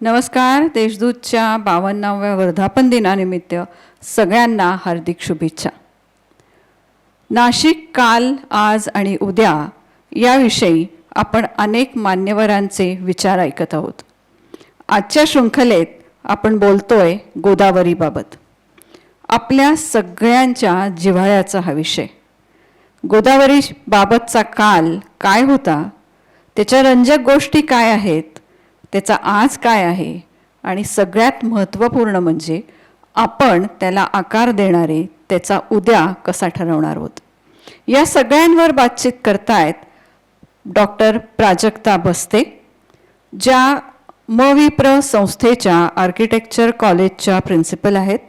नमस्कार. देशदूतच्या 52व्या वर्धापन दिनानिमित्त सगळ्यांना हार्दिक शुभेच्छा. नाशिक काल, आज आणि उद्या याविषयी आपण अनेक मान्यवरांचे विचार ऐकत आहोत. आजच्या शृंखलेत आपण बोलतोय गोदावरीबाबत. आपल्या सगळ्यांच्या जिव्हाळ्याचा हा विषय. गोदावरीबाबतचा काल काय होता, त्याच्या रंजक गोष्टी काय आहेत, त्याचा आज काय आहे आणि सगळ्यात महत्त्वपूर्ण म्हणजे आपण त्याला आकार देणारे त्याचा उद्या कसा ठरवणार आहोत. या सगळ्यांवर बातचीत करतायत डॉक्टर प्राजक्ता बस्ते, ज्या मविप्र संस्थेच्या आर्किटेक्चर कॉलेजच्या प्रिन्सिपल आहेत.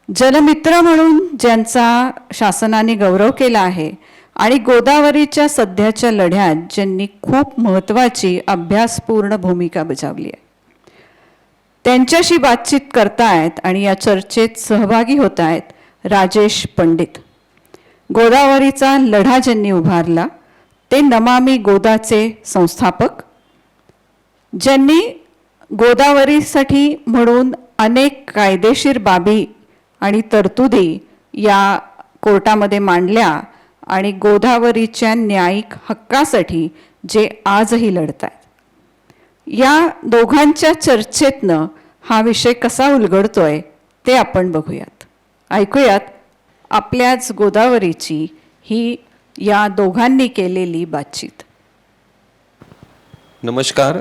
जलमित्र म्हणून ज्यांचा शासनाने गौरव केला आहे आणि गोदावरीच्या सध्याच्या लढ्यात ज्यांनी खूप महत्त्वाची अभ्यासपूर्ण भूमिका बजावली आहे, त्यांच्याशी बातचीत करतायत आणि या चर्चेत सहभागी होत आहेत राजेश पंडित. गोदावरीचा लढा ज्यांनी उभारला ते नमामि गोदाचे संस्थापक, ज्यांनी गोदावरीसाठी म्हणून अनेक कायदेशीर बाबी आणि तरतुदी या कोर्टामध्ये मांडल्या आणि गोदावरीच्या न्यायिक हक्कासाठी जे आजही लढत आहेत. या दोघांच्या चर्चेतनं हा विषय कसा उलगडतोय ते आपण बघूयात. ऐकूयात आपल्याच गोदावरीची ही या दोघांनी केलेली बातचीत. नमस्कार,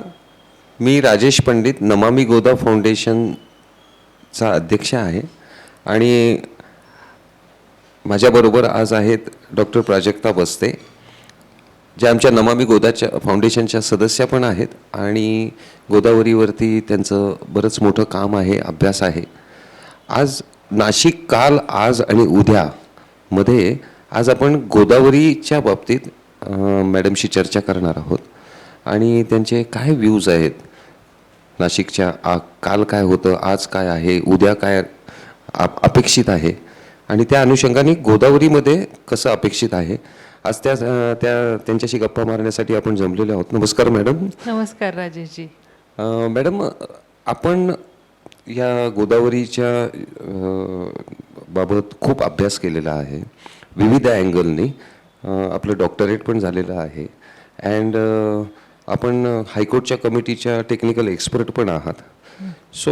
मी राजेश पंडित, नमामि गोदा फाउंडेशनचा अध्यक्ष आहे आणि माझ्याबरोबर आज आहेत डॉक्टर प्राजक्ता बस्ते, ज्या आमच्या नमामि गोदाच्या फाउंडेशनच्या सदस्य पण आहेत आणि गोदावरीवरती त्यांचं बरंच मोठं काम आहे, अभ्यास आहे. आज नाशिक काल, आज आणि उद्या मध्ये आज आपण गोदावरीच्या बाबतीत मॅडमशी चर्चा करणार आहोत आणि त्यांचे काय व्ह्यूज आहेत नाशिकच्या. काल काय होतं, आज काय आहे, उद्या काय अपेक्षित आहे आणि त्या अनुषंगाने गोदावरीमध्ये कसं अपेक्षित आहे, आज त्यांच्याशी गप्पा मारण्यासाठी आपण जमलेले आहोत. नमस्कार मॅडम. नमस्कार राजेशजी. मॅडम, आपण या गोदावरीच्या बाबत खूप अभ्यास केलेला आहे, विविध अँगलनी. आपलं डॉक्टरेट पण झालेलं आहे अँड आपण हायकोर्टच्या कमिटीच्या टेक्निकल एक्सपर्ट पण आहात. सो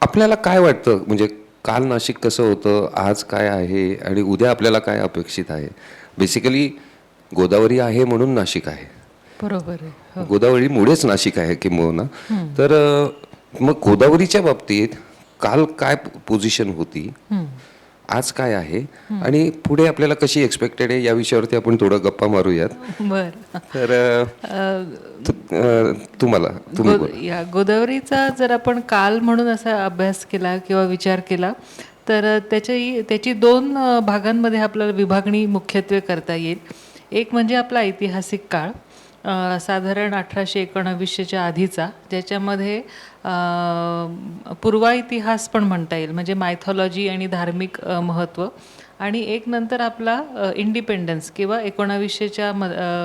आपल्याला काय वाटतं, म्हणजे काल नाशिक कसं होतं, आज काय आहे आणि उद्या आपल्याला काय अपेक्षित आहे? बेसिकली गोदावरी आहे म्हणून नाशिक आहे. बरोबर आहे. हो. गोदावरीमुळेच नाशिक आहे किंबहुना. तर मग गोदावरीच्या बाबतीत काल काय पोझिशन होती, आज काय आहे आणि पुढे आपल्याला कशी एक्सपेक्टेड आहे या विषयावरती आपण थोडं गप्पा मारूयात. बर. तर या गोदावरीचा जर आपण काल म्हणून असा अभ्यास केला किंवा विचार केला तर त्याची दोन भागांमध्ये आपल्याला विभागणी मुख्यत्वे करता येईल. एक म्हणजे आपला ऐतिहासिक काळ, साधारण 1819च्या आधीचा, ज्याच्यामध्ये पूर्वाइतिहास पण म्हणता येईल, म्हणजे मायथॉलॉजी आणि धार्मिक महत्त्व. आणि एक नंतर आपला इंडिपेंडन्स किंवा 1900च्या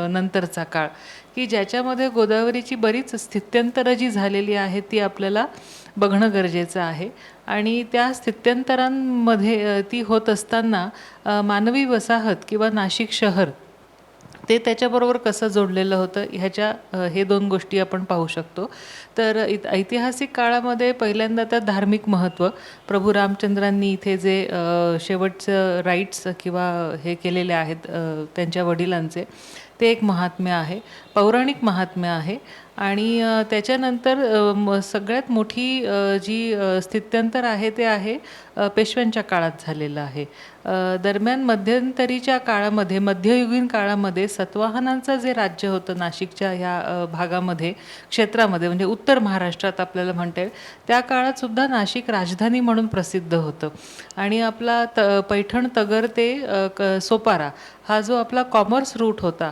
नंतरचा काळ, की ज्याच्यामध्ये गोदावरीची बरीच स्थित्यंतरं जी झालेली आहेत ती आपल्याला बघणं गरजेचं आहे. आणि त्या स्थित्यंतरांमध्ये ती होत असताना मानवी वसाहत किंवा नाशिक शहर ते त्याच्याबरोबर कसं जोडलेलं होतं, हे दोन गोष्टी आपण पाहू शकतो. तर ऐतिहासिक काळामध्ये पहिल्यांदा तर धार्मिक महत्त्व, प्रभू रामचंद्रांनी इथे जे शेवटचं राईट्स किंवा हे केलेले आहेत त्यांच्या वडिलांचे, ते एक महात्म्य आहे, पौराणिक महात्म्य आहे. आणि त्याच्यानंतर सगळ्यात मोठी जी स्थित्यंतर आहे ते आहे पेशव्यांच्या काळात झालेलं आहे. दरम्यान मध्यंतरीच्या काळामध्ये, मध्ययुगीन काळामध्ये सतवाहनांचं जे राज्य होतं नाशिकच्या ह्या भागामध्ये, क्षेत्रामध्ये, म्हणजे उत्तर महाराष्ट्रात आपल्याला म्हणता येईल, त्या काळात सुद्धा नाशिक राजधानी म्हणून प्रसिद्ध होतं. आणि आपला पैठण, तगर ते सोपारा हा जो आपला कॉमर्स रूट होता,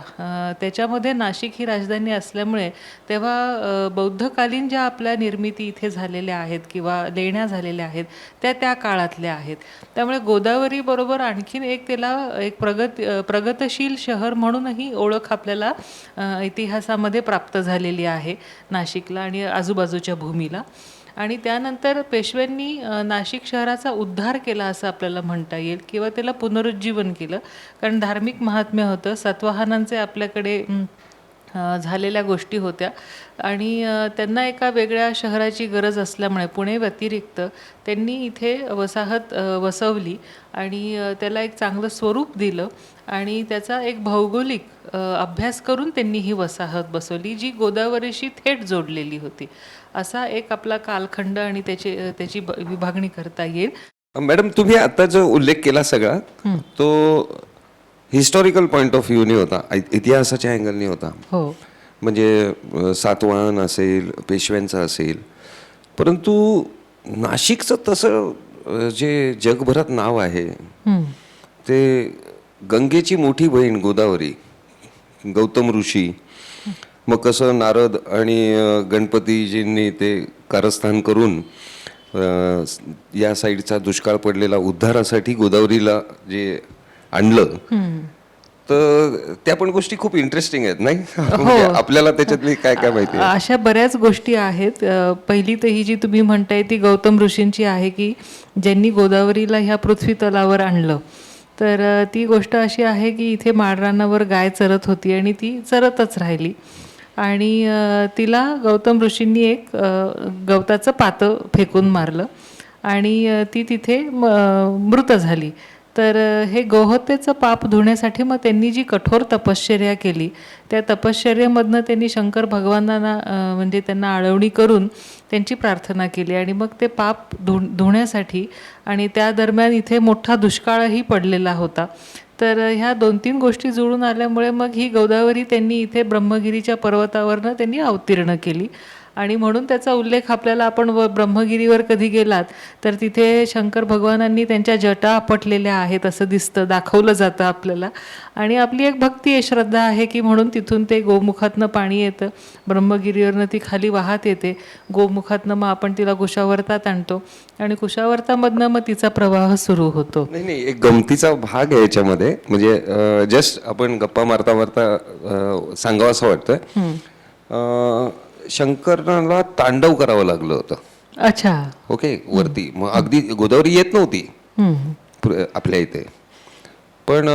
त्याच्यामध्ये नाशिक ही राजधानी असल्यामुळे तेव्हा बौद्धकालीन ज्या आपल्या निर्मिती इथे झालेल्या आहेत किंवा लेण्या झालेल्या आहेत त्या काळातल्या आहेत. त्यामुळे गोदावरी बरोबर आणखीन एक त्याला एक प्रगतशील शहर म्हणूनही ओळख आपल्याला इतिहासामध्ये प्राप्त झालेली आहे नाशिकला आणि आजूबाजूच्या भूमीला. आणि त्यानंतर पेशव्यांनी नाशिक शहराचा उद्धार केला असं आपल्याला म्हणता येईल किंवा त्याला पुनरुज्जीवन केलं. कारण धार्मिक महात्म्य होतं, सातवाहनांचे आपल्याकडे झालेल्या गोष्टी होत्या आणि त्यांना एका वेगळ्या शहराची गरज असल्यामुळे पुणे व्यतिरिक्त त्यांनी इथे वसाहत वसवली आणि त्याला एक चांगलं स्वरूप दिलं आणि त्याचा एक भौगोलिक अभ्यास करून त्यांनी ही वसाहत बसवली जी गोदावरीशी थेट जोडलेली होती. असा एक आपला कालखंड आणि त्याची विभागणी करता येईल. मॅडम, तुम्ही आता जो उल्लेख केला सगळा तो हिस्टॉरिकल पॉईंट ऑफ व्ह्यूने होता, इतिहासाच्या अँगलने होता. हो, म्हणजे सातवाहन असेल, पेशव्यांचं असेल, परंतु नाशिकचं तसं जे जगभरात नाव आहे ते गंगेची मोठी बहीण गोदावरी, गौतम ऋषी. मग कसं नारद आणि गणपतीजींनी ते कारस्थान करून या साईडचा दुष्काळ पडलेला उद्धारासाठी गोदावरीला जे आणलं, तर त्या पण गोष्टी खूप इंटरेस्टिंग आहेत नाही? म्हणजे आपल्याला त्याच्यातली काय काय माहिती आहे? अशा बऱ्याच गोष्टी आहेत. पहिली तर ही जी तुम्ही म्हणताय ती गौतम ऋषींची आहे की ज्यांनी गोदावरीला ह्या पृथ्वी तलावर आणलं. तर ती गोष्ट अशी आहे की इथे माळरानावर गाय चरत होती आणि ती चरतच राहिली आणि तिला गौतम ऋषींनी एक गवताचं पातं फेकून मारलं आणि ती तिथे मृत झाली. तर हे गोहत्येचं पाप धुण्यासाठी मग त्यांनी जी कठोर तपश्चर्या केली त्या तपश्चर्येमधनं त्यांनी शंकर भगवानांना म्हणजे त्यांना आळवणी करून त्यांची प्रार्थना केली आणि मग ते पाप धुण्यासाठी आणि त्या दरम्यान इथे मोठा दुष्काळही पडलेला होता. तर ह्या 2-3 गोष्टी जुळून आल्यामुळे मग ही गोदावरी त्यांनी इथे ब्रह्मगिरीच्या पर्वतावरनं त्यांनी अवतीर्ण केली आणि म्हणून त्याचा उल्लेख आपल्याला आपण ब्रह्मगिरीवर कधी गेलात तर तिथे शंकर भगवानांनी त्यांच्या जटा आपटलेल्या आहेत असं दिसतं, दाखवलं जातं आपल्याला. आणि आपली एक भक्ती आहे, श्रद्धा आहे की म्हणून तिथून ते गोमुखातनं पाणी येतं, ब्रह्मगिरीवरनं ती खाली वाहत येते, गोमुखातनं मग आपण तिला कुशावर्तात आणतो आणि कुशावर्तामधनं मग तिचा प्रवाह सुरू होतो. नाही, एक गमतीचा भाग आहे याच्यामध्ये. म्हणजे जस्ट आपण गप्पा मारता मारता सांगावं असं वाटतं. शंकराला तांडव करावं लागलं होतं. अच्छा, ओके, वरती. मग अगदी गोदावरी येत नव्हती आपल्या इथे, पण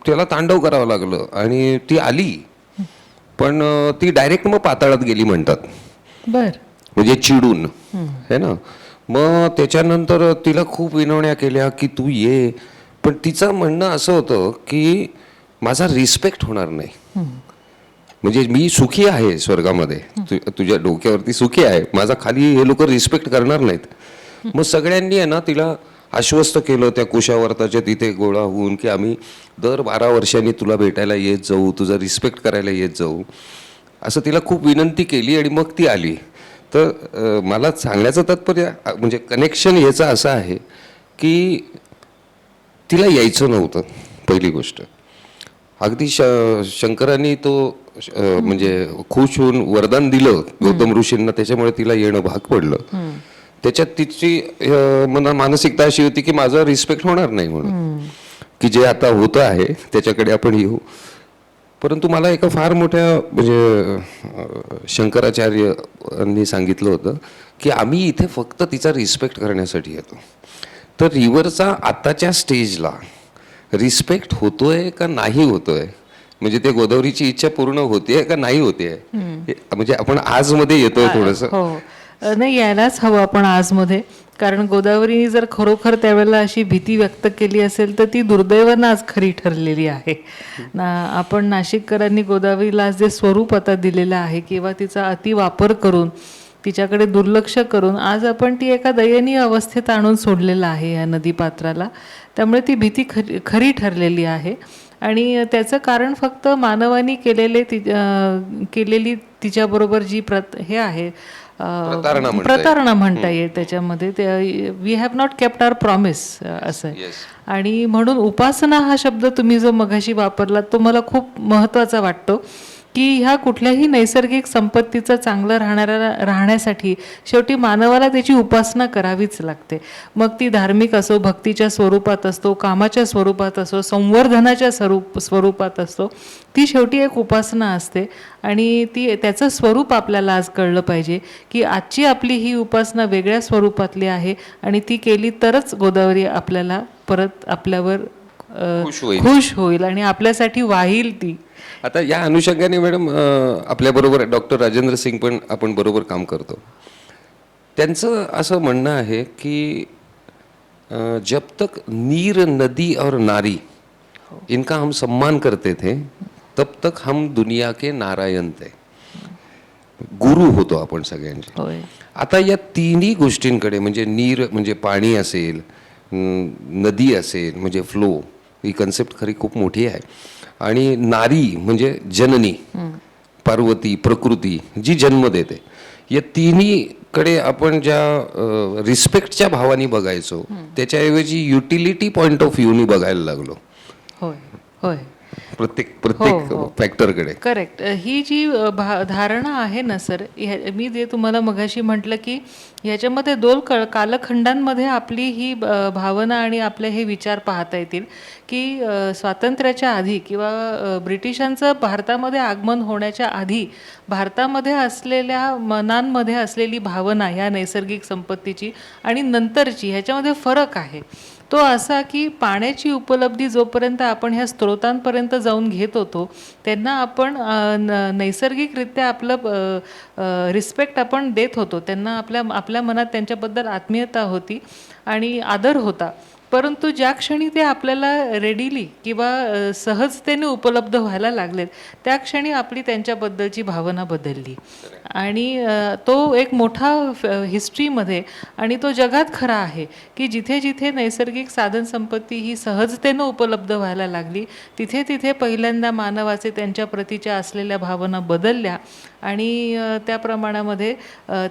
त्याला तांडव करावं लागलं आणि ती आली, पण ती डायरेक्ट मग पाताळात गेली म्हणतात. बर, म्हणजे चिडून, है ना. मग त्याच्यानंतर तिला खूप विनवण्या केल्या की तू ये, पण तिचं म्हणणं असं होतं की माझा रिस्पेक्ट होणार नाही. म्हणजे मी सुखी आहे स्वर्गामध्ये, तुझ्या डोक्यावरती सुखी आहे, माझा खाली हे लोक रिस्पेक्ट करणार नाहीत. मग सगळ्यांनी आहे ना तिला आश्वस्त केलं त्या कुशावर्ताच्या तिथे गोळा होऊन की आम्ही दर 12 वर्षांनी तुला भेटायला येत जाऊ, तुझा रिस्पेक्ट करायला येत जाऊ, असं तिला खूप विनंती केली आणि मग ती आली. तर मला सांगण्याचं तात्पर्य म्हणजे कनेक्शन याचं असं आहे की तिला यायचं नव्हतं पहिली गोष्ट. अगदी शंकरांनी तो म्हणजे खुश होऊन वरदान दिलं गौतम ऋषींना, त्याच्यामुळे तिला येणं भाग पडलं. त्याच्यात तिची मानसिकता अशी होती की माझा रिस्पेक्ट होणार नाही म्हणून, की जे आता होतं आहे त्याच्याकडे आपण येऊ. परंतु मला एका फार मोठ्या म्हणजे शंकराचार्यांनी सांगितलं होतं की आम्ही इथे फक्त तिचा रिस्पेक्ट करण्यासाठी येतो. तर रिव्हरचा आताच्या स्टेजला रिस्पेक्ट होतोय का नाही होतोय, म्हणजे ते गोदावरीची इच्छा पूर्ण होतीये का नाही होतीये, म्हणजे आपण आजमध्ये येतोय थोडंसं. हो, नाही यायलाच हवं आपण आजमध्ये. कारण गोदावरीने जर खरोखर त्यावेळेला अशी भीती व्यक्त केली असेल तर ती दुर्दैवानं आज खरी ठरलेली आहे ना. आपण नाशिककरांनी गोदावरीला जे स्वरूप आता दिलेलं आहे किंवा तिचा अतिवापर करून तिच्याकडे दुर्लक्ष करून आज आपण ती एका दयनीय अवस्थेत आणून सोडलेलं आहे या नदीपात्राला. त्यामुळे ती भीती खरी ठरलेली आहे आणि त्याचं कारण फक्त मानवानी केलेली तिच्याबरोबर जी हे आहे प्रतारणा म्हणता येईल त्याच्यामध्ये. We have not kept our promise असं आहे. आणि म्हणून उपासना हा शब्द तुम्ही जो मगाशी वापरला तो मला खूप महत्त्वाचा वाटतो की ह्या कुठल्याही नैसर्गिक संपत्तीचं चांगलं राहण्यासाठी शेवटी मानवाला त्याची उपासना करावीच लागते. मग ती धार्मिक असो, भक्तीच्या स्वरूपात असतो, कामाच्या स्वरूपात असो, संवर्धनाच्या स्वरूपात असतो, ती शेवटी एक उपासना असते. आणि त्याचं स्वरूप आपल्याला आज कळलं पाहिजे की आजची आपली ही उपासना वेगळ्या स्वरूपातली आहे आणि ती केली तरच गोदावरी आपल्याला परत आपल्यावर खुश होईल आणि आपल्यासाठी वाहील ती. आता या अनुषंगाने मॅडम आपल्याबरोबर डॉक्टर राजेंद्र सिंग पण आपण बरोबर काम करतो. त्यांचं असं म्हणणं आहे की जब तक नीर नदी और नारी इनका हम सम्मान करते थे तब तक हम दुनिया के नारायण थे. गुरु होतो आपण सगळ्यांचे. आता या तिन्ही गोष्टींकडे म्हणजे नीर म्हणजे पाणी असेल, नदी असेल म्हणजे फ्लो, ही कन्सेप्ट खरी खूप मोठी आहे. आणि नारी म्हणजे जननी, पार्वती, प्रकृती जी जन्म देते. या तिन्हीकडे आपण ज्या रिस्पेक्टच्या भावाने बघायचो त्याच्याऐवजी युटिलिटी पॉइंट ऑफ व्ह्यूनी बघायला लागलो. होय होय प्रत्येक फॅक्टरकडे. करेक्ट. ही जी धारणा आहे ना सर, मी जे तुम्हाला मगाशी म्हटलं की ह्याच्यामध्ये दोन कालखंडांमध्ये आपली ही भावना आणि आपले हे विचार पाहता येतील की स्वातंत्र्याच्या आधी किंवा ब्रिटिशांचं भारतामध्ये आगमन होण्याच्या आधी भारतामध्ये असलेल्या मनांमध्ये असलेली भावना ह्या नैसर्गिक संपत्तीची आणि नंतरची ह्याच्यामध्ये फरक आहे. तो असा की पाण्याची उपलब्धी जोपर्यंत आपण ह्या स्त्रोतांपर्यंत जाऊन घेत होतो त्यांना आपण नैसर्गिकरित्या आपलं रिस्पेक्ट आपण देत होतो. त्यांना आपल्या मनात त्यांच्याबद्दल आत्मीयता होती आणि आदर होता. परंतु ज्या क्षणी ते आपल्याला रेडिली किंवा सहजतेने उपलब्ध व्हायला लागलेत त्या क्षणी आपली त्यांच्याबद्दलची भावना बदलली. आणि तो एक मोठा हिस्ट्रीमध्ये आणि तो जगात खरा आहे की जिथे जिथे नैसर्गिक साधनसंपत्ती ही सहजतेनं उपलब्ध व्हायला लागली तिथे तिथे पहिल्यांदा मानवाचे त्यांच्या प्रतीच्या असलेल्या भावना बदलल्या आणि त्या प्रमाणामध्ये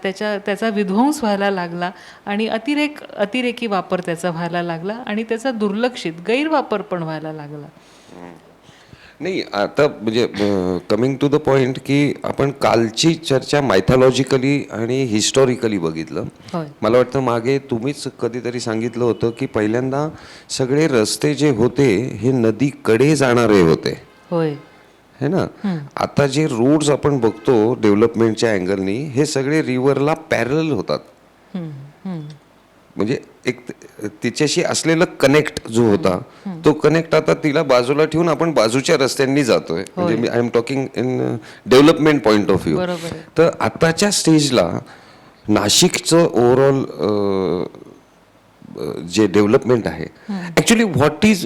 त्याचा विध्वंस व्हायला लागला आणि अतिरेकी वापर त्याचा व्हायला लागला आणि त्याचा दुर्लक्षित गैरवापर पण व्हायला लागला. नाही आता म्हणजे कमिंग टू द पॉइंट की आपण कालची चर्चा मायथॉलॉजिकली आणि हिस्टॉरिकली बघितलं. मला वाटतं मागे तुम्हीच कधीतरी सांगितलं होतं की पहिल्यांदा सगळे रस्ते जे होते हे नदीकडे जाणारे होते. होय है ना. आता जे रोड्स आपण बघतो डेव्हलपमेंटच्या अँगलनी हे सगळे रिव्हरला पॅरल होतात. म्हणजे एक तिच्याशी असलेला कनेक्ट जो होता तो कनेक्ट आता तिला बाजूला ठेवून आपण बाजूच्या रस्त्यांनी जातोय. म्हणजे I am talking in development point of view. तर आताच्या स्टेजला नाशिकचं ओव्हरऑल जे डेव्हलपमेंट आहे actually what is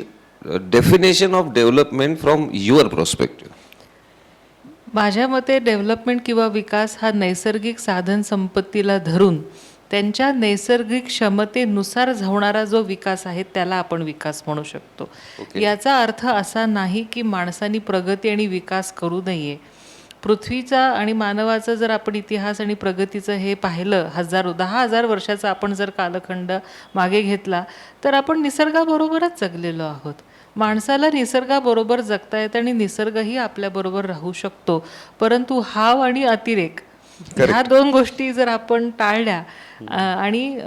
definition of development from your perspective? माझ्या मते डेव्हलपमेंट किंवा विकास हा नैसर्गिक साधन संपत्तीला धरून त्यांच्या नैसर्गिक क्षमतेनुसार होणारा जो विकास आहे त्याला आपण विकास म्हणू शकतो. याचा अर्थ असा नाही की माणसांनी प्रगती आणि विकास करू नये. पृथ्वीचा आणि मानवाचा जर आपण इतिहास आणि प्रगतीचं हे पाहिलं 10,000 वर्षाचा आपण जर कालखंड मागे घेतला तर आपण निसर्गाबरोबरच जगलेलो आहोत. माणसाला निसर्गाबरोबर जगता येतं आणि निसर्गही आपल्याबरोबर राहू शकतो. परंतु हाव आणि अतिरेक ह्या दोन गोष्टी जर आपण टाळल्या आणि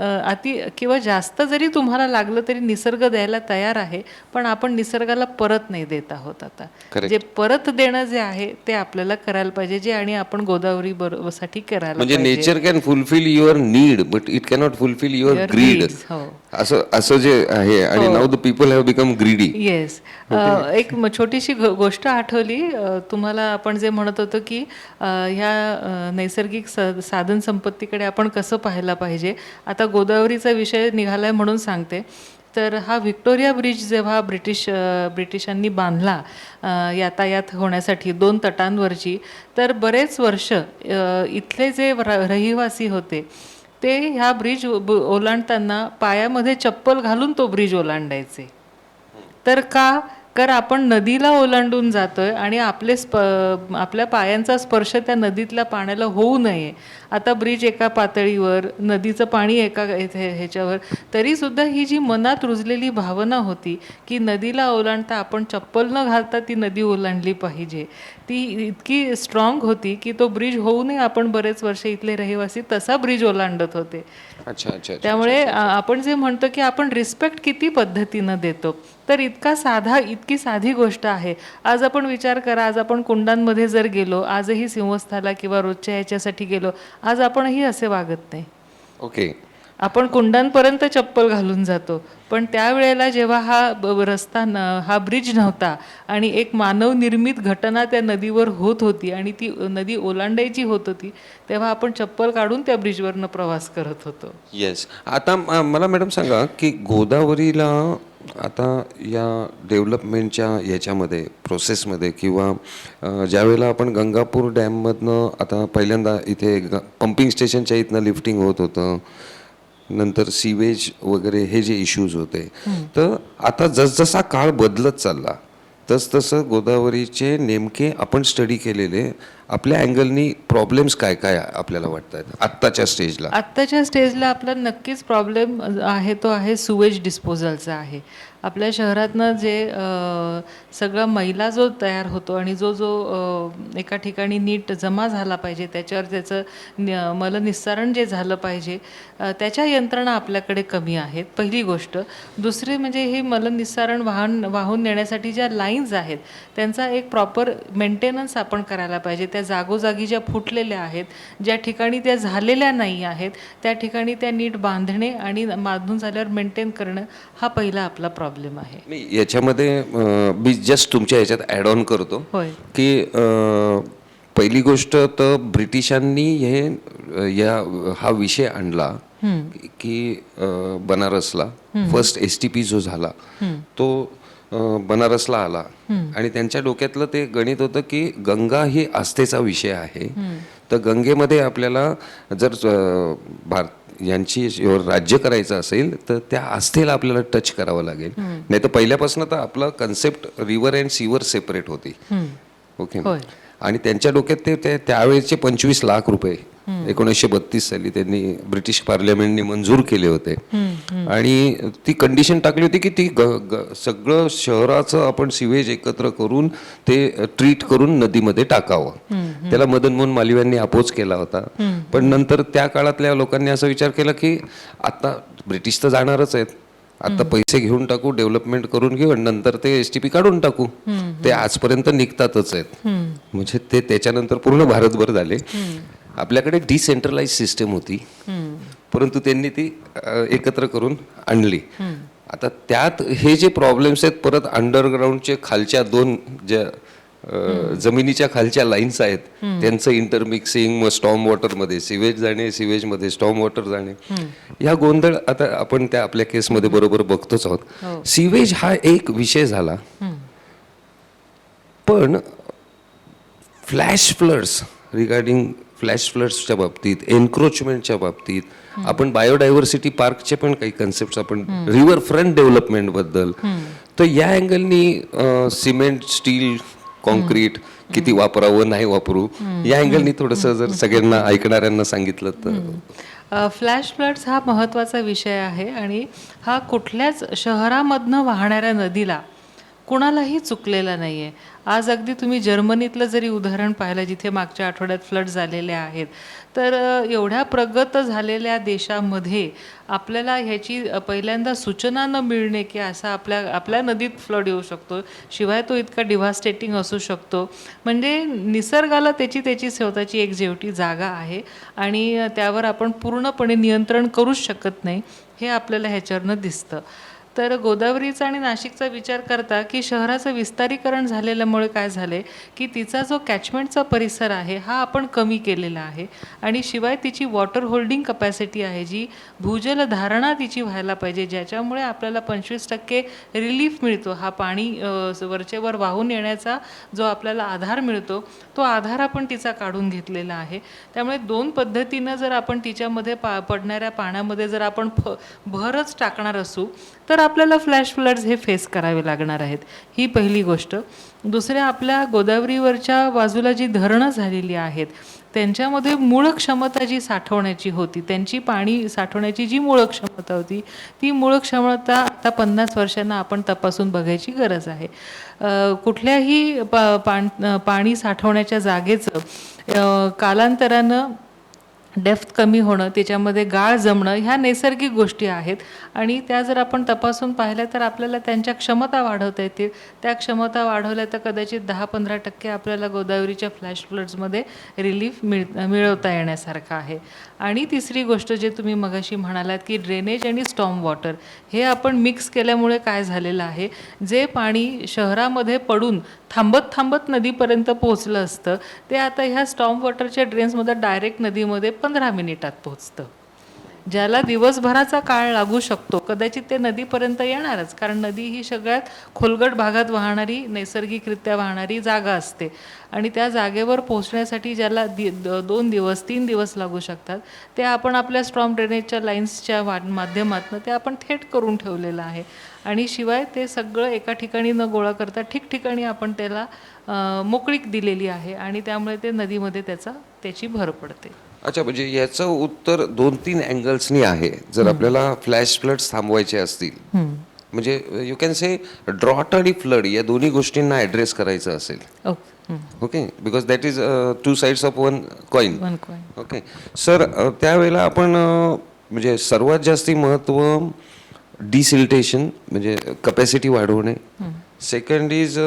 किंवा जास्त जरी तुम्हाला लागलं तरी निसर्ग द्यायला तयार आहे पण आपण निसर्गाला परत नाही देत आहोत. आता जे परत देणं जे आहे ते आपल्याला करायला पाहिजे जे आणि आपण गोदावरी साठी करायला म्हणजे nature can fulfil your need but it cannot fulfil your greed असं जे आहे. आणि now the people have become greedy. Yes. एक छोटीशी गोष्ट आठवली तुम्हाला. आपण जे म्हणत होतो की ह्या नैसर्गिक साधन संपत्तीकडे आपण कसं पाहायला पाहिजे. आता गोदावरीचा विषय निघालाय म्हणून सांगते. तर हा व्हिक्टोरिया ब्रिज जेव्हा ब्रिटिशांनी बांधला यातायात होण्यासाठी 2 तटांवरची, तर बरेच वर्ष इथले जे रहिवासी होते ते ह्या ब्रिज ओलांडताना पायामध्ये चप्पल घालून तो ब्रिज ओलांडायचे. तर कारण आपण नदीला ओलांडून जातोय आणि आपल्या पायांचा स्पर्श त्या नदीतल्या पाण्याला होऊ नये आता ब्रिज एका पातळीवर, नदीचं पाणी एका ह्याच्यावर, तरीसुद्धा ही जी मनात रुजलेली भावना होती की नदीला ओलांडता आपण चप्पल न घालता ती नदी ओलांडली पाहिजे, ती इतकी स्ट्रॉंग होती की तो ब्रिज होऊनही आपण बरेच वर्ष इथले रहिवासी तसा ब्रिज ओलांडत होते. अच्छा अच्छा. त्यामुळे आपण जे म्हणतो की आपण रिस्पेक्ट किती पद्धतीनं देतो, तर इतकी साधी गोष्ट आहे. आज आपण विचार करा, आज आपण कुंडांमध्ये जर गेलो, आजही सिंहस्थाला किंवा रोजच्या ह्याच्यासाठी गेलो, आज आपणही असे वागत नाही. ओके. आपण कुंडांपर्यंत चप्पल घालून जातो, पण त्यावेळेला जेव्हा हा ब्रिज नव्हता आणि एक मानव निर्मित घटना त्या नदीवर होत होती आणि ती नदी ओलांडायची होत होती, तेव्हा आपण चप्पल काढून त्या ब्रिजवरनं प्रवास करत होतो. येस. आता मला मॅडम सांगा की गोदावरीला आता या डेव्हलपमेंटच्या याच्यामध्ये प्रोसेसमध्ये किंवा ज्यावेळेला आपण गंगापूर डॅममधनं आता पहिल्यांदा इथे पंपिंग स्टेशनच्या इथनं लिफ्टिंग होत होतं, नंतर सीवेज वगैरे हे जे इश्यूज होते, तर आता जसजसा काळ बदलत चालला तसतसं गोदावरीचे नेमके आपण स्टडी केलेले आपल्या अँगलनी प्रॉब्लेम्स काय काय आपल्याला वाटत आहेत आत्ताच्या स्टेजला? आत्ताच्या स्टेजला आपला नक्कीच प्रॉब्लेम आहे, तो आहे सुवेज डिस्पोजलचा आहे. आपल्या शहरातनं जे सगळा मैला जो तयार होतो आणि जो एका ठिकाणी नीट जमा झाला पाहिजे, त्याच्यावर त्याचं मलनिस्सारण जे झालं पाहिजे, त्याच्या यंत्रणा आपल्याकडे कमी आहेत, पहिली गोष्ट. दुसरी म्हणजे हे मलनिस्सारण वाहून नेण्यासाठी ज्या लाईन्स आहेत त्यांचा एक प्रॉपर मेंटेनन्स आपण करायला पाहिजे. त्या जागोजागी ज्या फुटलेल्या आहेत, ज्या ठिकाणी त्या झालेल्या नाही आहेत, त्या ठिकाणी त्या नीट बांधणे आणि बांधून झाल्यावर मेंटेन करणं हा पहिला आपला प्रॉब्लेम आहे. मी याच्यामध्ये मी जस्ट तुमच्या ह्याच्यात ॲड ऑन करतो होय. की पहिली गोष्ट तर ब्रिटिशांनी हा विषय आणला की बनारसला फर्स्ट STP जो झाला तो बनारसला आला आणि त्यांच्या डोक्यातलं ते गणित होतं की गंगा ही आस्थेचा विषय आहे, तर गंगेमध्ये आपल्याला जर यांची राज्य करायचं असेल तर त्या आस्थेला आपल्याला टच करावं लागेल. नाही तर पहिल्यापासून तर आपला कन्सेप्ट रिव्हर अँड सीवर सेपरेट होती. ओके. आणि त्यांच्या डोक्यात ते त्यावेळेचे 25 लाख रुपये 1932 साली त्यांनी ब्रिटिश पार्लमेंटने मंजूर केले होते आणि ती कंडिशन टाकली होती की ती सगळं शहराचं आपण सिवेज एकत्र करून ते ट्रीट करून नदीमध्ये टाकावं. त्याला मदन मोहन मालवीयांनी अपोज केला होता, पण नंतर त्या काळातल्या लोकांनी असा विचार केला की आता ब्रिटिश तर जाणारच आहेत, आता पैसे घेऊन टाकू, डेव्हलपमेंट करून घेऊ आणि नंतर ते STP काढून टाकू. ते आजपर्यंत निघतातच आहेत. म्हणजे ते त्याच्यानंतर पूर्ण भारतभर झाले. आपल्याकडे डिसेंट्रलाइज सिस्टम होती, परंतु त्यांनी ती एकत्र करून आणली. आता त्यात हे जे प्रॉब्लेम्स आहेत, परत अंडरग्राऊंडचे खालच्या दोन ज्या जमिनीच्या खालच्या लाईन्स आहेत त्यांचं इंटरमिक्सिंग, मग स्टॉर्म वॉटरमध्ये सिवेज जाणे, सिवेजमध्ये स्टॉर्म वॉटर जाणे, या गोंधळ आता आपण त्या आपल्या केसमध्ये बरोबर बघतोच आहोत. सिवेज हा एक विषय झाला, पण फ्लॅश फ्लड्स फ्लॅश फ्लड्सच्या बाबतीत, एन्क्रोचमेंटच्या बाबतीत, आपण बायोडायव्हर्सिटी पार्कचे पण काही कन्सेप्ट, आपण रिव्हर फ्रंट डेव्हलपमेंट बद्दल, तर या अँगलनी सिमेंट, स्टील, कॉन्क्रीट किती वापरावं नाही वापरू या अँगलनी थोडंसं जर सगळ्यांना ऐकणाऱ्यांना सांगितलं तर. फ्लॅश फ्लड्स हा महत्त्वाचा विषय आहे आणि हा कुठल्याच शहरामधनं वाहणाऱ्या नदीला कुणालाही चुकलेला नाही आहे. आज अगदी तुम्ही जर्मनीतलं जरी उदाहरण पाहिलं, जिथे मागच्या आठवड्यात फ्लड झालेले आहेत, तर एवढ्या प्रगत झालेल्या देशामध्ये आपल्याला ह्याची पहिल्यांदा सूचना न मिळणे की असा आपल्या नदीत फ्लड येऊ शकतो, शिवाय तो इतका डिव्हास्टेटिंग असू शकतो. म्हणजे निसर्गाला त्याची स्वतःची एक जेवटी जागा आहे आणि त्यावर आपण पूर्णपणे नियंत्रण करूच शकत नाही, हे आपल्याला ह्याच्यावरनं दिसतं. तर गोदावरीचा आणि नाशिकचा विचार करता की शहराचं विस्तारीकरण झालेल्यामुळे काय झाले की तिचा जो कॅचमेंटचा परिसर आहे हा आपण कमी केलेला आहे आणि शिवाय तिची वॉटर होल्डिंग कपॅसिटी आहे, जी भूजल धारणा तिची व्हायला पाहिजे, ज्याच्यामुळे आपल्याला 25% रिलीफ मिळतो. हा पाणी वरचेवर वाहून येण्याचा जो आपल्याला आधार मिळतो, तो आधार आपण तिचा काढून घेतलेला आहे. त्यामुळे दोन पद्धतीनं जर आपण तिच्यामध्ये पडणाऱ्या पाण्यामध्ये जर आपण भरच टाकणार असू तर आपल्याला फ्लॅश फ्लड्स हे फेस करावे लागणार आहेत. ही पहिली गोष्ट. दुसऱ्या, आपल्या गोदावरीवरच्या बाजूला जी धरणं झालेली आहेत त्यांच्यामध्ये मूळ क्षमता जी साठवण्याची होती, त्यांची पाणी साठवण्याची जी मूळ क्षमता होती, ती मूळ क्षमता आता 50 वर्षांना आपण तपासून बघायची गरज आहे. कुठल्याही पाणी साठवण्याच्या जागेचं कालांतरानं डेप्थ कमी होणं, त्याच्यामध्ये गाळ जमणं, ह्या नैसर्गिक गोष्टी आहेत आणि त्या जर आपण तपासून पाहिल्या तर आपल्याला त्यांच्या क्षमता वाढवता येतील. त्या क्षमता वाढवल्या तर कदाचित 10-15% आपल्याला गोदावरीच्या फ्लॅश फ्लड्समध्ये रिलीफ मिळवता येण्यासारखं आहे. आणि तिसरी गोष्ट जे तुम्ही मगाशी म्हणालात की ड्रेनेज आणि स्टॉर्म वॉटर हे आपण मिक्स केल्यामुळे काय झालेलं आहे, जे पाणी शहरामध्ये पडून थांबत नदीपर्यंत पोहोचलं असतं ते आता ह्या स्टॉर्म वॉटरच्या ड्रेन्समध्ये डायरेक्ट नदीमध्ये 15 मिनिटात पोहोचतं. ज्याला दिवसभराचा काळ लागू शकतो कदाचित ते नदीपर्यंत येणारच, कारण नदी ही सगळ्यात खोलगट भागात वाहणारी, नैसर्गिकरित्या वाहणारी जागा असते आणि त्या जागेवर पोहोचण्यासाठी ज्याला 2 दिवस 3 दिवस लागू शकतात ते आपण आपल्या स्ट्रॉम ड्रेनेजच्या लाईन्सच्या माध्यमातून ते आपण थेट करून ठेवलेलं आहे. आणि शिवाय ते सगळं एका ठिकाणी न गोळा करता ठिकठिकाणी आपण त्याला मोकळीक दिलेली आहे आणि त्यामुळे ते नदीमध्ये त्याची भर पडते. अच्छा, म्हणजे याचं उत्तर 2-3 अँगल्सनी आहे. जर आपल्याला फ्लॅश फ्लड्स थांबवायचे असतील, म्हणजे यू कॅन से ड्रॉट आणि फ्लड या दोन्ही गोष्टींना ॲड्रेस करायचं असेल, okay, because that is 2 sides of one coin. Okay sir, त्यावेळेला आपण म्हणजे सर्वात जास्ती महत्त्व डिसिल्टेशन म्हणजे कपॅसिटी वाढवणे, सेकंड इज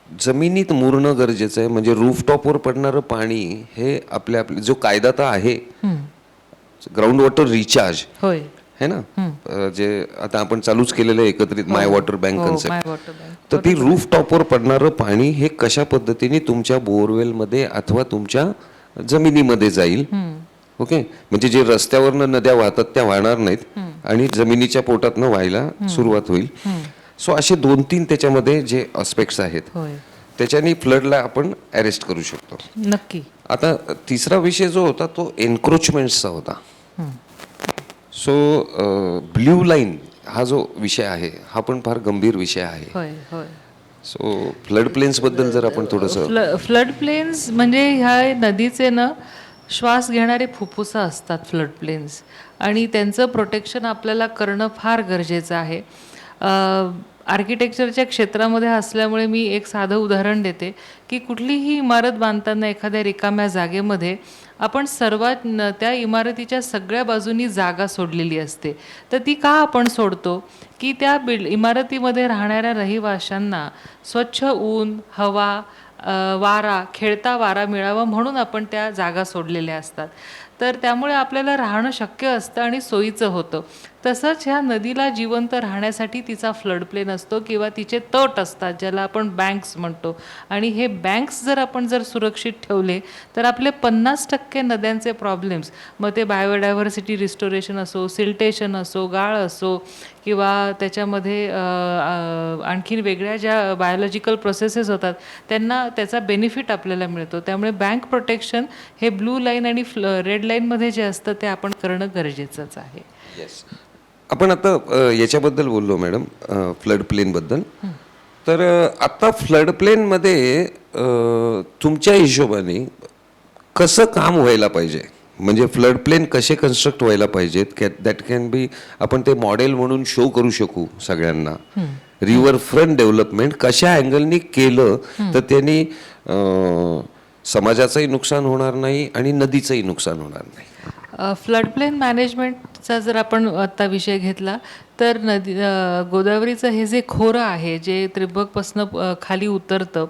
जमिनीत मुरणं गरजेचं आहे, म्हणजे रूफटॉपवर पडणारं पाणी हे आपल्या जो कायदा तर आहे ग्राउंड वॉटर रिचार्ज है ना, जे आता आपण चालूच केलेलं आहे एकत्रित माय वॉटर बँक कन्सेप्ट, तर ती रूफटॉपवर पडणारं पाणी हे कशा पद्धतीने तुमच्या बोरवेलमध्ये अथवा तुमच्या जमिनीमध्ये जाईल. ओके, म्हणजे जे रस्त्यावरनं नद्या वाहतात त्या वाहणार नाहीत आणि जमिनीच्या पोटातनं व्हायला सुरुवात होईल. सो असे 2-3 त्याच्यामध्ये जे अस्पेक्ट्स आहेत त्याच्याने फ्लडला आपण अरेस्ट करू शकतो. नक्की. आता तिसरा विषय जो होता तो एन्क्रोचमेंट्सचा होता. सो ब्ल्यू लाईन हा जो विषय आहे हा पण फार गंभीर विषय आहे. सो फ्लड प्लेन्स बद्दल जर आपण थोडंसं. फ्लड प्लेन्स म्हणजे ह्या नदीचे ना श्वास घेणारे फुफ्फुसं असतात फ्लड प्लेन्स आणि त्यांचं प्रोटेक्शन आपल्याला करणं फार गरजेचं आहे. आर्किटेक्चरच्या क्षेत्रामध्ये असल्यामुळे मी एक साधं उदाहरण देते की कुठलीही इमारत बांधताना एखाद्या रिकाम्या जागेमध्ये आपण त्या इमारतीच्या सगळ्या बाजूनी जागा सोडलेली असते. तर ती का आपण सोडतो की त्या इमारतीमध्ये राहणाऱ्या रहिवाशांना स्वच्छ ऊन, हवा, वारा, खेळता वारा मिळावा म्हणून आपण त्या जागा सोडलेल्या असतात. तर त्यामुळे आपल्याला राहणं शक्य असतं आणि सोयीचं होतं. तसंच ह्या नदीला जिवंत राहण्यासाठी तिचा फ्लड प्लेन असतो किंवा तिचे तट असतात ज्याला आपण बँक्स म्हणतो. आणि हे बँक्स जर सुरक्षित ठेवले तर आपले 50% नद्यांचे प्रॉब्लेम्स, मग ते बायोडायव्हर्सिटी रिस्टोरेशन असो, सिल्टेशन असो, गाळ असो किंवा त्याच्यामध्ये आणखीन वेगळ्या ज्या बायोलॉजिकल प्रोसेसेस होतात त्याचा बेनिफिट आपल्याला मिळतो. त्यामुळे बँक प्रोटेक्शन हे ब्लू लाईन आणि रेड लाईनमध्ये जे असतं ते आपण करणं गरजेचंच आहे. येस, आपण आता याच्याबद्दल बोललो मॅडम, फ्लड प्लेनबद्दल. तर आता फ्लड प्लेनमध्ये तुमच्या हिशोबाने कसं काम व्हायला पाहिजे, म्हणजे फ्लड प्लेन कसे कन्स्ट्रक्ट व्हायला पाहिजेत दॅट कॅन बी आपण ते मॉडेल म्हणून शो करू शकू सगळ्यांना. रिव्हर फ्रंट डेव्हलपमेंट कशा अँगलनी केलं तर त्यांनी समाजाचंही नुकसान होणार नाही आणि नदीचंही नुकसान होणार नाही. फ्लड प्लेन मॅनेजमेंटचा जर आपण आता विषय घेतला तर गोदावरीचं हे जे खोरं आहे जे त्रिंबकपासनं खाली उतरतं,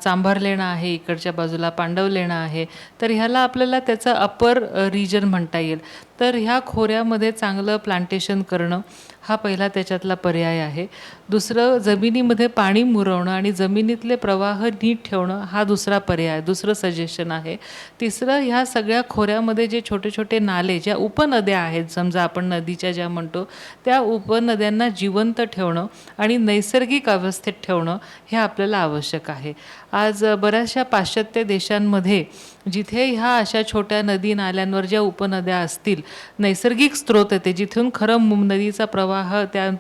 चांभार लेणं आहे इकडच्या बाजूला, पांडव लेणं आहे, तर ह्याला आपल्याला त्याचा अपर रिजन म्हणता येईल. तर ह्या खोऱ्यामध्ये चांगलं प्लांटेशन करणं हा पहिला त्याच्यातला पर्याय आहे. दुसरं, जमिनीमध्ये पाणी मुरवणं आणि जमिनीतले प्रवाह नीट ठेवणं हा दुसरा पर्याय, दुसरं सजेशन आहे. तिसरं, ह्या सगळ्या खोऱ्यामध्ये जे छोटे छोटे नाले, ज्या उपनद्या आहेत, समजा आपण नदीच्या ज्या म्हणतो, त्या उपनद्यांना जिवंत ठेवणं आणि नैसर्गिक अवस्थेत ठेवणं हे आपल्याला आवश्यक आहे. आज बऱ्याचशा पाश्चात्य देशांमध्ये जिथे ह्या अशा छोट्या नदी नाल्यांवर ज्या उपनद्या असतील, नैसर्गिक स्रोत येते जिथून खरं नदीचा प्रवाह त्या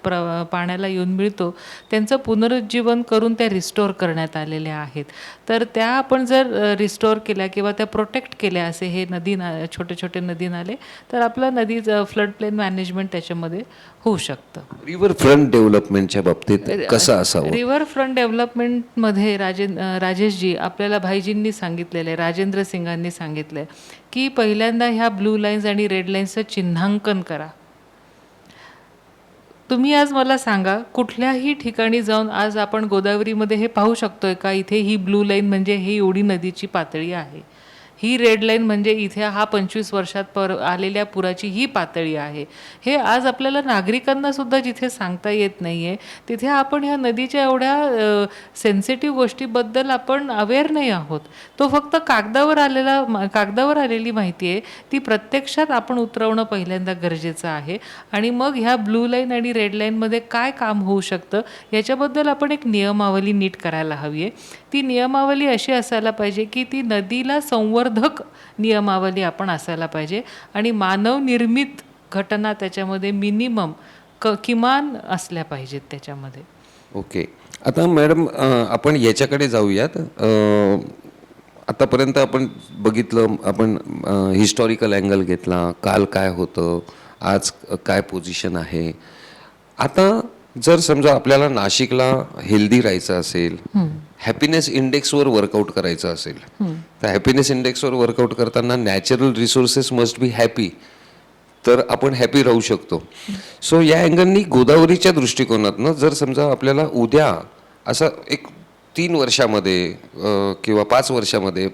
पाण्याला येऊन मिळतो, त्यांचं पुनरुज्जीवन करून त्या रिस्टोअर करण्यात आलेल्या आहेत. तर त्या आपण जर रिस्टोअर केल्या किंवा त्या प्रोटेक्ट केल्या असे हे छोटे छोटे नदी नाले, तर आपलं नदीचं फ्लड प्लेन मॅनेजमेंट त्याच्यामध्ये होऊ शकतं. रिव्हर फ्रंट डेव्हलपमेंटच्या बाबतीत कसं असावं? रिव्हर फ्रंट डेव्हलपमेंटमध्ये राजेशजी आपल्याला भाईजींनी सांगितलेलं आहे, राजेंद्र सिंगांनी सांगितलं आहे की पहिल्यांदा ह्या ब्लू लाईन्स आणि रेड लाईन्सचं चिन्हांकन करा. तुम्ही आज मला सांगा, कुठल्याही ठिकाणी जाऊन आज आपण गोदावरीमध्ये हे पाहू शकतोय का, इथे ही ब्लू लाईन म्हणजे ही एवढी नदीची पातळी आहे, ही रेड लाईन म्हणजे इथे हा 25 वर्षात आलेल्या पुराची ही पातळी आहे. हे आज आपल्याला नागरिकांना सुद्धा जिथे सांगता येत नाही आहे, तिथे आपण ह्या नदीच्या एवढ्या सेन्सिटिव्ह गोष्टीबद्दल आपण अवेअर नाही आहोत. तो फक्त कागदावर आलेली माहिती आहे, ती प्रत्यक्षात आपण उतरवणं पहिल्यांदा गरजेचं आहे. आणि मग ह्या ब्लू लाईन आणि रेड लाईनमध्ये काय काम होऊ शकतं याच्याबद्दल आपण एक नियमावली नीट करायला हवी आहे. ती नियमावली अशी असायला पाहिजे की ती नदीला संवर्धक नियमावली आपण असायला पाहिजे आणि मानव निर्मित घटना त्याच्यामध्ये मिनिमम किमान असल्या पाहिजेत त्याच्यामध्ये. ओके, आता मॅडम आपण याच्याकडे जाऊयात. आतापर्यंत आपण बघितलं, आपण हिस्टॉरिकल अँगल घेतला, काल काय होतं, आज काय पोझिशन आहे. आता जर समजा आपल्याला नाशिकला हेल्दी राहायचं असेल, हॅपीनेस इंडेक्सवर वर्कआउट करायचं असेल, तर हॅपीनेस इंडेक्सवर वर्कआउट करताना natural resources must be happy, तर आपण हॅपी राहू शकतो. सो या अँगलनी गोदावरीच्या दृष्टिकोनातनं जर समजा आपल्याला उद्या असं एक 3 वर्षामध्ये किंवा 5 वर्षामध्ये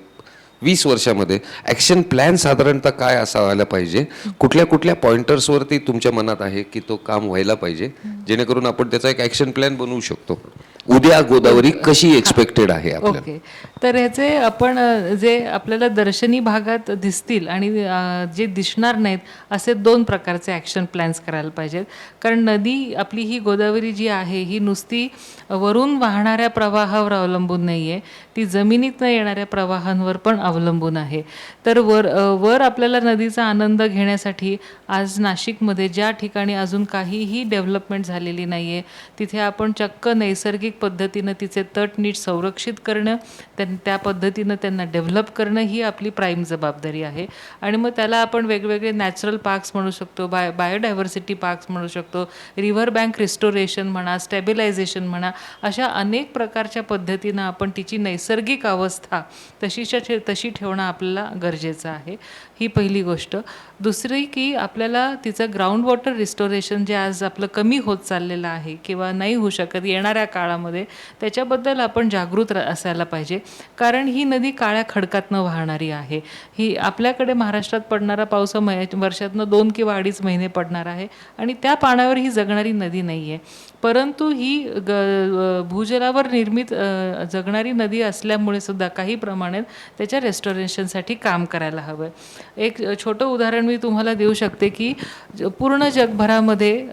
20 वर्षामध्ये ॲक्शन प्लॅन साधारणतः काय असायला पाहिजे, कुठल्या कुठल्या पॉइंटर्सवरती तुमच्या मनात आहे की तो काम व्हायला पाहिजे, जेणेकरून आपण त्याचा एक ॲक्शन प्लॅन बनवू शकतो. उद्या गोदावरी कशी एक्सपेक्टेड आहे आपल्याला? ओके, तर ह्याचे आपण जे आपल्याला दर्शनी भागात दिसतील आणि जे दिसणार नाहीत असे 2 प्रकारचे ॲक्शन प्लॅन्स करायला पाहिजेत. कारण नदी आपली ही गोदावरी जी आहे ही नुसती वरून वाहणाऱ्या प्रवाहावर अवलंबून नाही आहे, ती जमिनीतनं येणाऱ्या प्रवाहांवर पण अवलंबून आहे. तर वर आपल्याला नदीचा आनंद घेण्यासाठी आज नाशिकमध्ये ज्या ठिकाणी अजून काहीही डेव्हलपमेंट झालेली नाही आहे, तिथे आपण चक्क नैसर्गिक पद्धतीनं तिचे तट नीट संरक्षित करणं, त्या पद्धतीनं त्यांना डेव्हलप करणं ही आपली प्राईम जबाबदारी आहे. आणि मग त्याला आपण वेगवेगळे नॅचरल पार्क्स म्हणू शकतो, बायोडायव्हर्सिटी पार्क्स म्हणू शकतो, रिव्हर बँक रिस्टोरेशन म्हणा, स्टॅबिलायझेशन म्हणा, अशा अनेक प्रकारच्या पद्धतीनं आपण तिची नैसर्गिक अवस्था तशी ठेवणं आपल्याला गरजेचं आहे. ही पहिली गोष्ट. दुसरी की आपल्याला तिचं ग्राउंड वॉटर रिस्टोरेशन जे आज आपलं कमी होत चाललेलं आहे किंवा नाही होऊ शकत येणाऱ्या काळामध्ये, त्याच्याबद्दल आपण जागृत असायला पाहिजे. कारण ही नदी काळ्या खडकातनं वाहणारी आहे. ही आपल्याकडे महाराष्ट्रात पडणारा पाऊस वर्षातनं 2 किंवा 2.5 महिने पडणार आहे आणि त्या पाण्यावर ही जगणारी नदी नाही आहे. परंतु ही भूजलावर निर्मित जगणारी नदी असल्यामुळे सुद्धा काही प्रमाणात त्याच्या रेस्टोरेशनसाठी काम करायला हवं. एक छोटं उदाहरण मी तुम्हाला देऊ शकते की पूर्ण जगभरामध्ये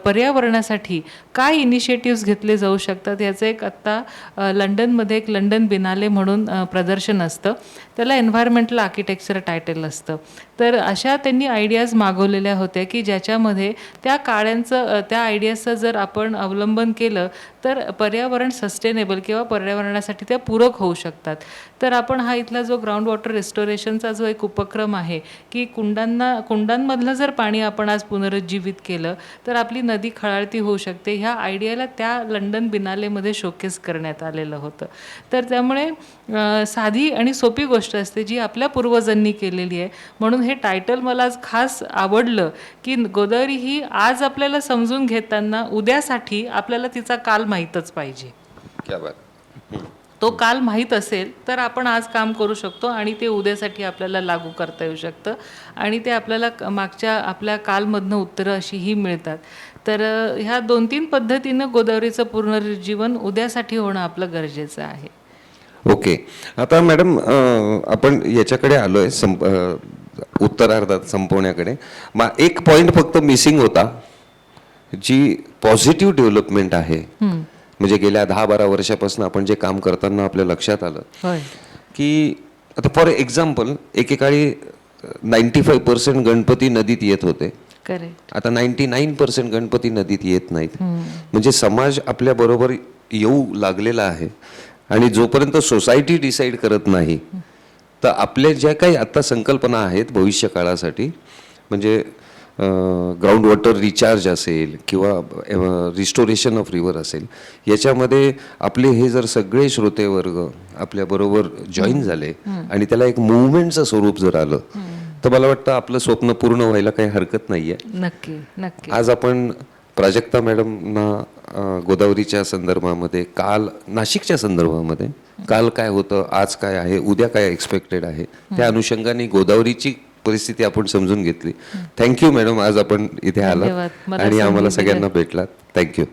पर्यावरणासाठी काय इनिशिएटिव्स घेतले जाऊ शकतात याचं एक आत्ता लंडनमध्ये एक लंडन बिनाले म्हणून प्रदर्शन असतं, त्याला एन्व्हायरमेंटल आर्किटेक्चर टायटल असतं. तर अशा त्यांनी आयडियाज मागवलेल्या होत्या की ज्याच्यामध्ये त्या आयडियाजचं जर आपण अवलंबन केलं तर पर्यावरण सस्टेनेबल किंवा पर्यावरणासाठी त्या पूरक होऊ शकतात. तर आपण हा इथला जो ग्राउंड वॉटर रेस्टोरेशनचा जो एक उपक्रम आहे की कुंडांमधलं जर पाणी आपण आज पुनरुज्जीवित केलं तर आपली नदी खळाळती होऊ शकते, ह्या आयडियाला त्या लंडन बिनालेमध्ये शोकेस करण्यात आलेलं होतं. तर त्यामुळे साधी आणि सोपी गोष्ट असते जी आपल्या पूर्वजांनी केलेली आहे. म्हणून हे टायटल मला आज खास आवडलं की गोदावरी ही आज आपल्याला समजून घेताना उद्यासाठी आपल्याला तिचा काल माहीतच पाहिजे. क्या बात. तो काल माहीत असेल तर आपण आज काम करू शकतो आणि ते उद्यासाठी आपल्याला लागू करता येऊ शकतं आणि ते आपल्याला मागच्या आपल्या कालमधनं उत्तरं अशीही मिळतात. तर ह्या 2-3 पद्धतीनं गोदावरीचं पुनरुज्जीवन उद्यासाठी होणं आपलं गरजेचं आहे. ओके, आता मॅडम आपण याच्याकडे आलोय उत्तरार्धात संपवण्याकडे. एक पॉइंट फक्त मिसिंग होता जी पॉझिटिव्ह डेव्हलपमेंट आहे, म्हणजे गेल्या 10-12 वर्षापासून आपण जे काम करताना आपल्या लक्षात आलं होय. की आता फॉर एक्झाम्पल एकेकाळी 95% गणपती नदीत येत होते, करेक्ट. आता 99% गणपती नदीत येत नाहीत. म्हणजे समाज आपल्या बरोबर येऊ लागलेला आहे आणि जोपर्यंत सोसायटी डिसाईड करत नाही तर आपल्या ज्या काही आता संकल्पना आहेत भविष्य काळासाठी, म्हणजे ग्राउंड वॉटर रिचार्ज असेल किंवा रिस्टोरेशन ऑफ रिव्हर असेल, याच्यामध्ये आपले हे जर सगळे श्रोतेवर्ग आपल्याबरोबर जॉईन झाले आणि त्याला एक मुवमेंटचं स्वरूप जर आलं तर मला वाटतं आपलं स्वप्न पूर्ण व्हायला काही हरकत नाही आहे. नक्की नक्की. आज आपण प्राजक्ता मॅडमना गोदावरीच्या संदर्भामध्ये, काल नाशिकच्या संदर्भामध्ये, काल काय होतं, आज काय आहे, उद्या काय एक्सपेक्टेड आहे, त्या अनुषंगाने गोदावरीची परिस्थिती आपण समजून घेतली. थँक्यू मॅडम, आज आपण इथे धन्यवाद. आलात मला आणि आम्हाला संधी सगळ्यांना भेटलात. थँक्यू.